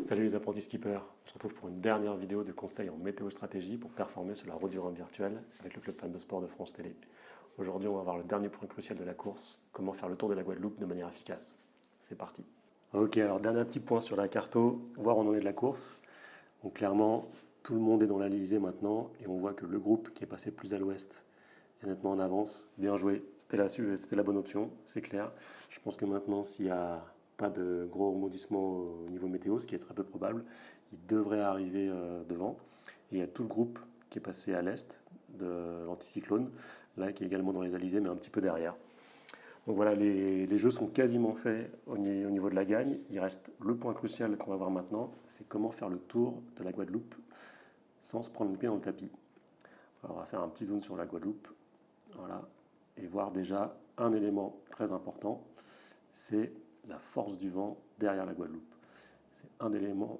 Salut les apprentis skippers, on se retrouve pour une dernière vidéo de conseils en météo-stratégie pour performer sur la route du Rhum virtuelle avec le club fan de sport de France Télé. Aujourd'hui on va voir le dernier point crucial de la course, comment faire le tour de la Guadeloupe de manière efficace. C'est parti. Ok, alors dernier petit point sur la carto, voir où on en est de la course. Donc clairement, tout le monde est dans l'Alizé maintenant et on voit que le groupe qui est passé plus à l'ouest est nettement en avance. Bien joué, c'était la bonne option, c'est clair. Je pense que maintenant s'il y a pas de gros rebondissements au niveau météo, ce qui est très peu probable, il devrait arriver devant. Et il y a tout le groupe qui est passé à l'est de l'anticyclone, là qui est également dans les alizés, mais un petit peu derrière. Donc voilà, les jeux sont quasiment faits au niveau de la gagne. Il reste le point crucial qu'on va voir maintenant, c'est comment faire le tour de la Guadeloupe sans se prendre le pied dans le tapis. Alors on va faire un petit zoom sur la Guadeloupe, voilà, et voir déjà un élément très important, c'est la force du vent derrière la Guadeloupe. C'est un élément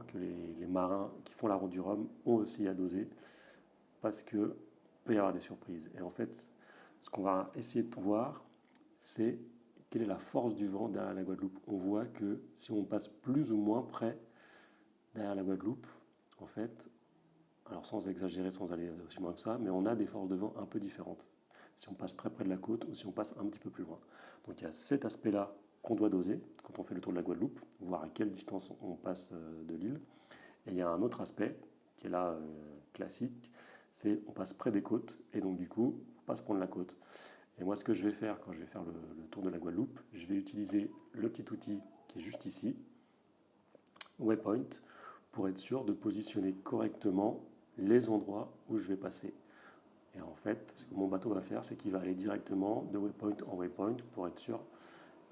que les marins qui font la route du Rhum ont aussi à doser parce qu'il peut y avoir des surprises. Et en fait, ce qu'on va essayer de voir, c'est quelle est la force du vent derrière la Guadeloupe. On voit que si on passe plus ou moins près derrière la Guadeloupe, en fait, alors sans exagérer, sans aller aussi loin que ça, mais on a des forces de vent un peu différentes. Si on passe très près de la côte ou si on passe un petit peu plus loin. Donc il y a cet aspect-là qu'on doit doser quand on fait le tour de la Guadeloupe, voir à quelle distance on passe de l'île. Et il y a un autre aspect qui est là classique, c'est on passe près des côtes et donc du coup, il ne faut pas se prendre la côte. Et moi, ce que je vais faire quand je vais faire le tour de la Guadeloupe, je vais utiliser le petit outil qui est juste ici, Waypoint, pour être sûr de positionner correctement les endroits où je vais passer. Et en fait, ce que mon bateau va faire, c'est qu'il va aller directement de waypoint en waypoint pour être sûr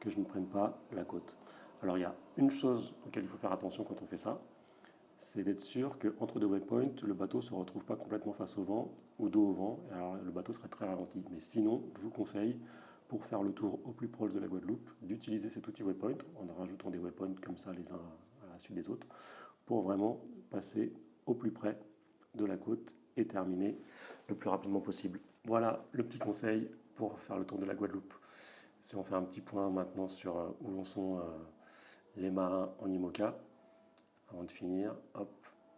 que je ne prenne pas la côte. Alors il y a une chose auquel il faut faire attention quand on fait ça, c'est d'être sûr qu'entre deux waypoints, le bateau ne se retrouve pas complètement face au vent ou dos au vent, et alors le bateau serait très ralenti. Mais sinon, je vous conseille, pour faire le tour au plus proche de la Guadeloupe, d'utiliser cet outil waypoint, en rajoutant des waypoints comme ça les uns à la suite des autres, pour vraiment passer au plus près de la côte et terminer le plus rapidement possible. Voilà le petit conseil pour faire le tour de la Guadeloupe. Si on fait un petit point maintenant sur où en sont les marins en IMOCA, avant de finir, hop,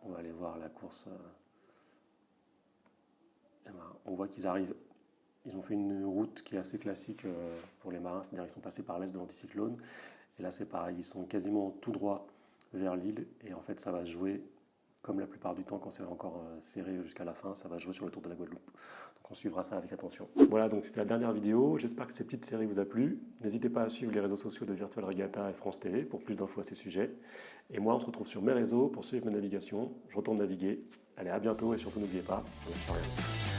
on va aller voir la course. On voit qu'ils arrivent, ils ont fait une route qui est assez classique pour les marins, c'est-à-dire qu'ils sont passés par l'est de l'anticyclone. Et là c'est pareil, ils sont quasiment tout droit vers l'île et en fait ça va jouer comme la plupart du temps quand c'est encore serré jusqu'à la fin, ça va jouer sur le tour de la Guadeloupe. Donc on suivra ça avec attention. Voilà, donc c'était la dernière vidéo. J'espère que cette petite série vous a plu. N'hésitez pas à suivre les réseaux sociaux de Virtual Regatta et France TV pour plus d'infos à ces sujets. Et moi, on se retrouve sur mes réseaux pour suivre ma navigation. Je retourne naviguer. Allez, à bientôt et surtout n'oubliez pas, on lâche rien.